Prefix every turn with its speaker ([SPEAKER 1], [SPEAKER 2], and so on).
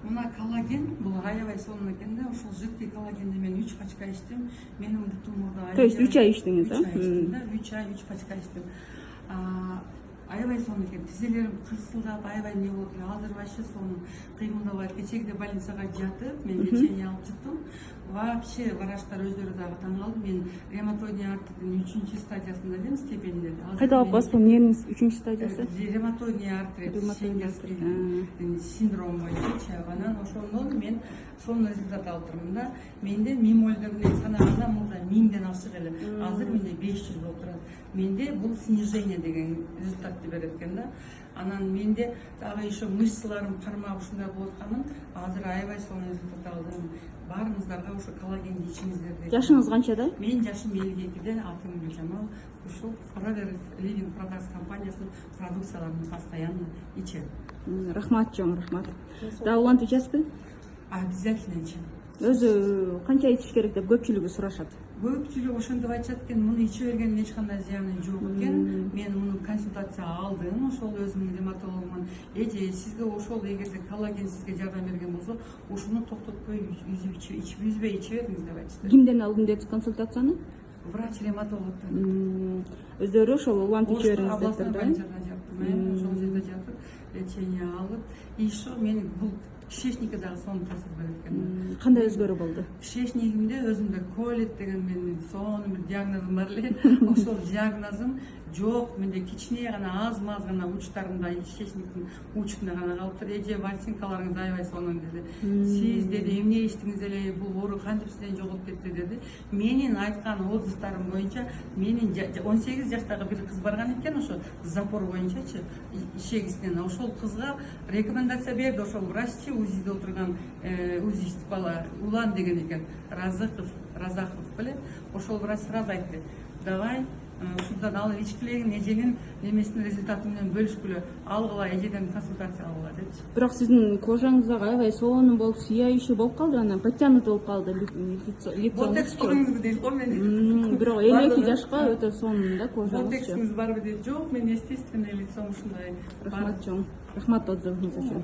[SPEAKER 1] Мына коллаген, бул аябай сонун экен да. Ошол жидкий коллагенди мен 3 пачка ичтим. Менин бутум мурда.
[SPEAKER 2] То есть 3 ай ичтиңиз, да?
[SPEAKER 1] 3 ай ичтим да, 3 ай 3 пачка ичтим. Аябай сонун экен. Тизелерим кырсылдап, аябай не болуп эле. Азыр вообще сонун кыймылдабай. Кечеде больницага жатып, мен лечение алып чыктым. Вообще врачтар өздөрү дагы таң калды. Мен ревматоидный артритин 3 стадиясында элем, степенде.
[SPEAKER 2] Кайдалып басып, эмнеңиз 3 стадиясы?
[SPEAKER 1] Ревматоидный артрит, шенгерский синдром боюнча. Анан ошондон мен сонун результат алып турмун да. Менде мимольдерди санаганда мурда 1000ден ашык эле. Азыр менде 500 болуп турат. Менде бул снижение деген результатты берет экен да. Анан менде дагы еще мышцаларым кармап ушундай болуп атканын азыр аябай сонун результат алдым. Баарыңыздарга ошо коллагенди ичиңиздер дейт.
[SPEAKER 2] Жашыңыз канчада?
[SPEAKER 1] Менин жашым 52-де, атым Гүлжамал. Ушул Forever Living Products компаниясынын продукцияларын постоянно ичем.
[SPEAKER 2] Рахмат чоң, рахмат. Да улантып ичесизби?
[SPEAKER 1] Обязательно ичем.
[SPEAKER 2] Өзү канча ичиш керек деп көпчүлүгү сурашат.
[SPEAKER 1] Көпчүлүк ошентип айтышат экен, муну иче бергендин эч кандай зыяны жок экен. Мен муну консультация алдым, ошол өзүмдүн ревматологуман. Сизге ошол эгерде коллаген сизге жардам берген болсо, ушуну токтотпой үзбөй иче бериңиз деп айтышты.
[SPEAKER 2] Кимден алдың дедиз консультацияны?
[SPEAKER 1] Врач-ревматологдон.
[SPEAKER 2] Өздөрү ошол улантып иче бериңиз дептир да?
[SPEAKER 1] Ошол жерде жатып, лечение алып, и еще мен бул кишечникке дагы сонун таасир берет экен.
[SPEAKER 2] Кандай өзгөрүү болду?
[SPEAKER 1] Кишечнигимде өзүмдө колит деген менин сонун бир диагнозум бар эле. Ошол диагнозум жок. Менде кичине гана аз гана учтарында, кишечниктин учуна гана калыптыр. Ворсинкаларыңыз аябай сонун деди. Сиз деди, эмне иштиңиз эле, бул оору кантип сизден жоготуп кетти деди. Менин айткан отзывдарым боюнча, менин 18 жаштагы бир кыз барган экен, ошо запор боюнчачы, ишегисинен. Ошол кызга рекомендация берди ошол враччы, УЗИде отурган УЗИст бала, Улан деген экен, Разахов беле. Ошол врач сразу айтты: давай ушундан алып ичкилегин, эженин немесинин результаты менен бөлүшкүлө, алгыла, эжеден консультация алгыла депчи.
[SPEAKER 2] Бирок сиздин кожаңыз дагы аябай сонун болуп, сияющий болуп калды, анан подтянутый болуп калды лицоңуз.
[SPEAKER 1] Ботекс коюңуз дейт го мен.
[SPEAKER 2] Бирок 52 жашка өтө сонун да кожаңыз.
[SPEAKER 1] Ботексиңиз барбы дейт. Жок, мен естественный лицом ушундай.
[SPEAKER 2] Рахмат чоң. Рахмат отзывыңыз үчүн.